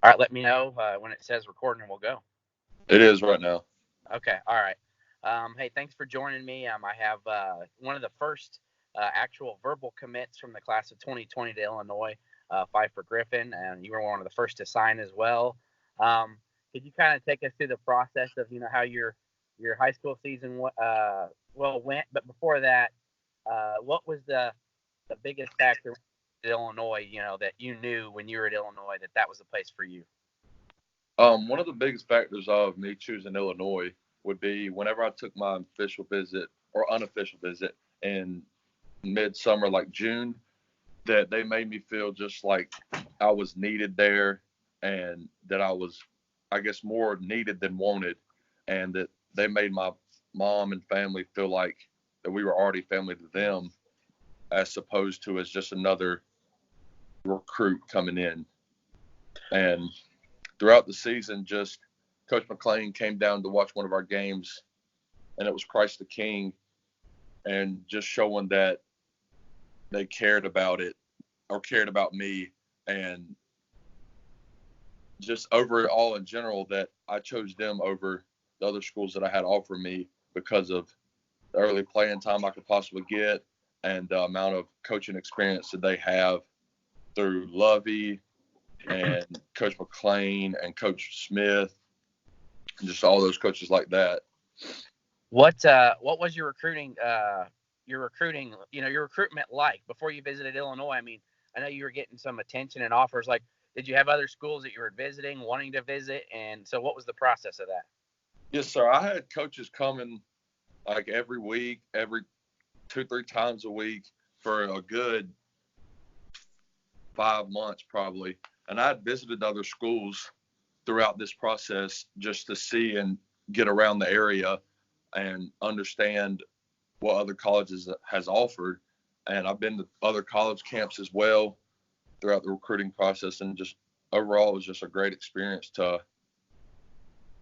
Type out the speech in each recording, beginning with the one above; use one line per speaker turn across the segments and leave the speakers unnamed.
All right, let me know when it says recording and we'll go.
It is right now.
Okay, all right. Hey, thanks for joining me. I have one of the first actual verbal commits from the class of 2020 to Illinois, Phifer Griffin, and you were one of the first to sign as well. Um, could you kind of take us through the process of how your high school season went? But before that, what was the biggest factor at Illinois? That you knew when you were at Illinois that was the place for you.
One of the biggest factors of me choosing Illinois would be whenever I took my official visit or unofficial visit in midsummer, like June, that they made me feel just like I was needed there and that I was, I guess, more needed than wanted. And that they made my mom and family feel like that we were already family to them as opposed to as just another recruit coming in. And throughout the season, just Coach McLean came down to watch one of our games, and it was Christ the King, and just showing that they cared about it or cared about me, and just overall in general that I chose them over the other schools that I had offered me because of the early playing time I could possibly get and the amount of coaching experience that they have through Lovey and Coach McLean and Coach Smith and just all those coaches like that.
What was your recruitment like before you visited Illinois? I mean, I know you were getting some attention and offers. Like, did you have other schools that you were visiting, wanting to visit? And so what was the process of that?
Yes, sir. I had coaches coming like every week, every 2, 3 times a week for a good 5 months probably. And I had visited other schools throughout this process just to see and get around the area and understand what other colleges has offered. And I've been to other college camps as well throughout the recruiting process, and just overall it was just a great experience to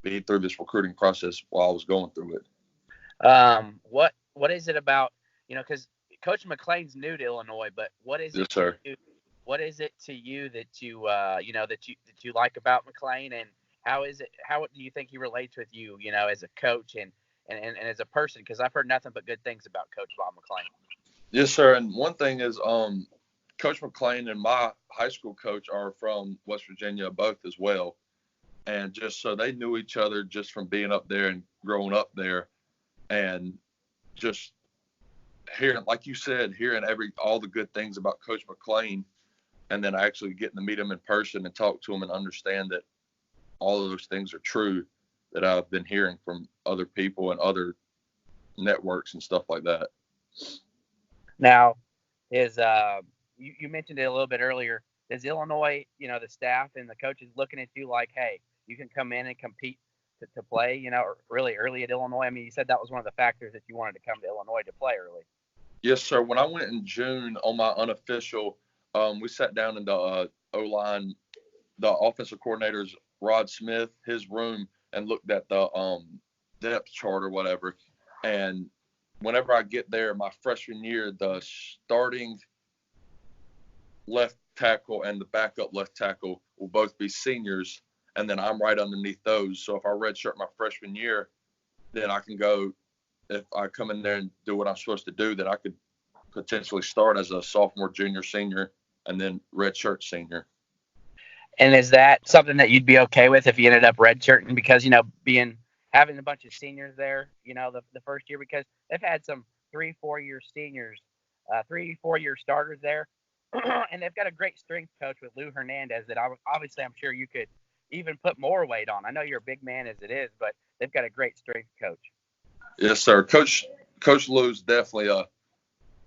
be through this recruiting process while I was going through it.
What is it about? Because Coach McLean's new to Illinois, but what is
Yes,
it to
sir.
you? What is it to you that you like about McLean, and how is it? How do you think he relates with you? As a coach and as a person, because I've heard nothing but good things about Coach Bob McLean.
Yes, sir. And one thing is, Coach McLean and my high school coach are from West Virginia, both as well. And just so they knew each other just from being up there and growing up there, and just hearing, like you said, hearing all the good things about Coach McLean, and then actually getting to meet him in person and talk to him and understand that all of those things are true that I've been hearing from other people and other networks and stuff like that.
Now, is you mentioned it a little bit earlier. Does Illinois, the staff and the coaches looking at you like, hey, you can come in and compete to play, really early at Illinois? I mean, you said that was one of the factors that you wanted to come to Illinois to play early.
Yes, sir. When I went in June on my unofficial, we sat down in the O line, the offensive coordinator's Rod Smith, his room, and looked at the depth chart or whatever. And whenever I get there, my freshman year, the starting left tackle and the backup left tackle will both be seniors, and then I'm right underneath those. So if I redshirt my freshman year, then I can go. If I come in there and do what I'm supposed to do, then I could potentially start as a sophomore, junior, senior, and then redshirt senior.
And is that something that you'd be okay with if you ended up redshirting? Because being having a bunch of seniors there, the first year, because they've had some 3, 4 year seniors, 3, 4 year starters there, and they've got a great strength coach with Lou Hernandez that obviously I'm sure you could even put more weight on. I know you're a big man as it is, but they've got a great strength coach.
Yes, sir. Coach Lou's definitely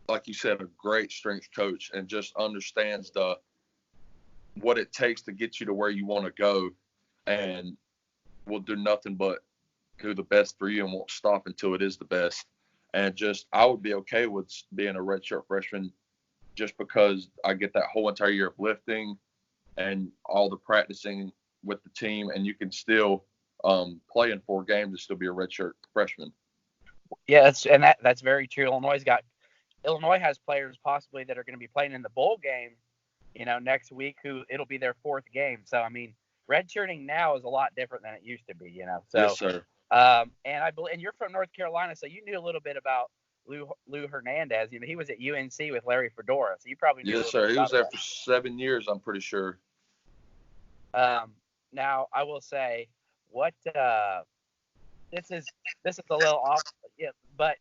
like you said, a great strength coach, and just understands the what it takes to get you to where you want to go, and will do nothing but do the best for you and won't stop until it is the best. And just I would be okay with being a redshirt freshman just because I get that whole entire year of lifting and all the practicing with the team, and you can still play in 4 games and still be a redshirt freshman.
Yeah, that's very true. Illinois has players possibly that are going to be playing in the bowl game, next week, who it'll be their 4th game. So I mean, redshirting now is a lot different than it used to be,
Yes,
So,
sir.
and I believe, and you're from North Carolina, so you knew a little bit about Lou Hernandez. He was at UNC with Larry Fedora, so you probably knew a
Yes,
little bit
sir. He was
about
there for 7 years, I'm pretty sure.
that. Now I will say, what this is a little off, yeah, but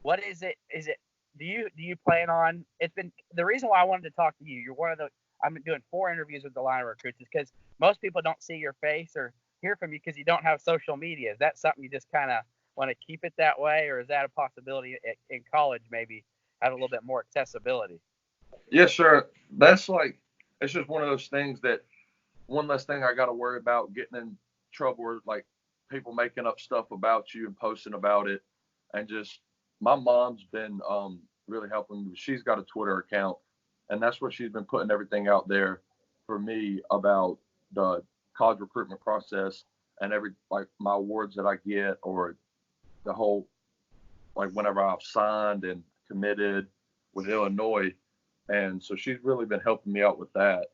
what is it? Is it do you plan on? It's been the reason why I wanted to talk to you. You're one of the I've been doing 4 interviews with the line recruits is because most people don't see your face or hear from you because you don't have social media. Is that something you just kind of want to keep it that way, or is that a possibility in college maybe have a little bit more accessibility?
Yes, sir. That's like, it's just one of those things that one less thing I got to worry about getting in trouble or like people making up stuff about you and posting about it. And just my mom's been really helping me. She's got a Twitter account, and that's where she's been putting everything out there for me about the college recruitment process and every like my awards that I get or the whole like whenever I've signed and committed with Illinois. And so she's really been helping me out with that.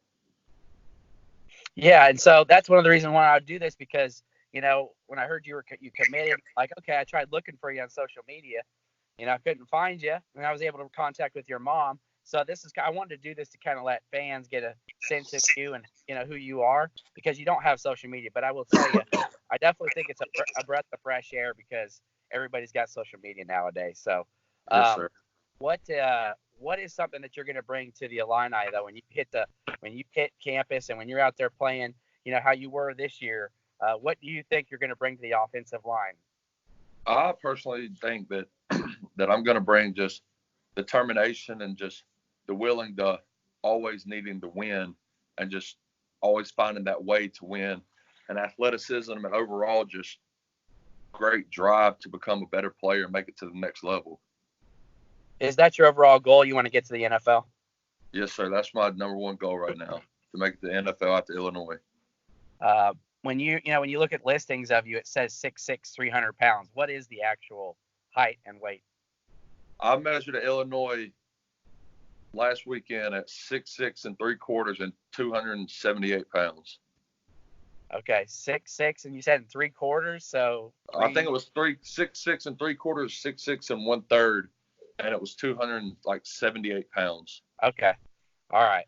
Yeah, and so that's one of the reasons why I do this because when I heard you committed, like okay, I tried looking for you on social media, I couldn't find you, and I was able to contact with your mom. So I wanted to do this to kind of let fans get a sense of you and who you are because you don't have social media. But I will tell you, I definitely think it's a breath of fresh air because everybody's got social media nowadays. So,
Yes,
um,
sir.
what is something that you're going to bring to the Illini though when you hit campus and when you're out there playing, how you were this year? What do you think you're going to bring to the offensive line?
I personally think that that I'm going to bring just determination and just the willing to always needing to win and just always finding that way to win and athleticism and overall just great drive to become a better player and make it to the next level.
Is that your overall goal? You want to get to the NFL?
Yes, sir. That's my number one goal right now to make it to the NFL out to Illinois.
When you look at listings of you, it says 6'6", 300 pounds. What is the actual height and weight?
I measured at Illinois last weekend at 6'6" and 3/4 and 278 pounds.
Okay, 6'6", and you said in 3/4, so
I think it was 6'6" and 3/4, 6'6" and 1/3, and it was 278 pounds.
Okay, all right.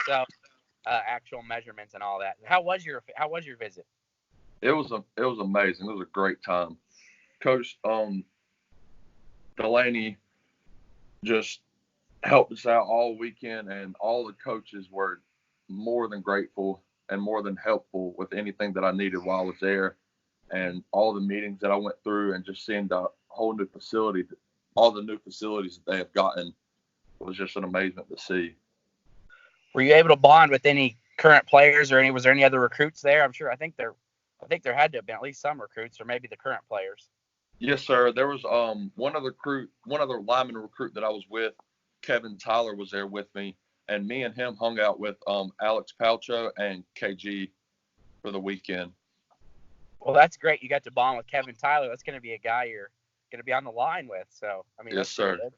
So actual measurements and all that. How was your visit?
It was amazing. It was a great time. Coach Delaney just helped us out all weekend, and all the coaches were more than grateful and more than helpful with anything that I needed while I was there. And all the meetings that I went through and just seeing the whole new facility, all the new facilities that they have gotten was just an amazement to see.
Were you able to bond with any current players or was there any other recruits there? I think there had to have been at least some recruits or maybe the current players.
Yes, sir. There was one other lineman recruit that I was with, Kevin Tyler, was there with me, and me and him hung out with Alex Palcho and KG for the weekend.
Well, that's great. You got to bond with Kevin Tyler. That's going to be a guy you're going to be on the line with. So, I mean,
yes, sir.
Good.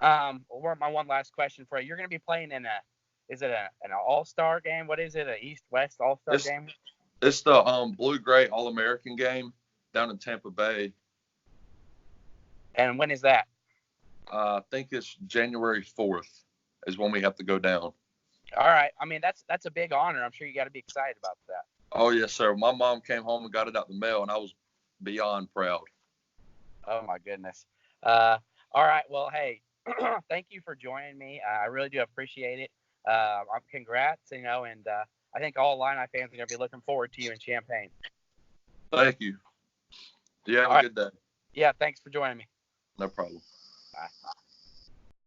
My one last question for you. You're going to be playing in an all-star game? What is it? An East-West all-star game?
It's the blue-gray All-American game down in Tampa Bay.
And when is that?
I think it's January 4th is when we have to go down.
All right. I mean, that's a big honor. I'm sure you got to be excited about that.
Oh, yes, sir. My mom came home and got it out the mail, and I was beyond proud.
Oh, my goodness. All right. Well, hey, thank you for joining me. I really do appreciate it. Congrats, and I think all Illini fans are going to be looking forward to you in Champaign.
Thank you. You have a good day.
Yeah, thanks for joining me.
No problem.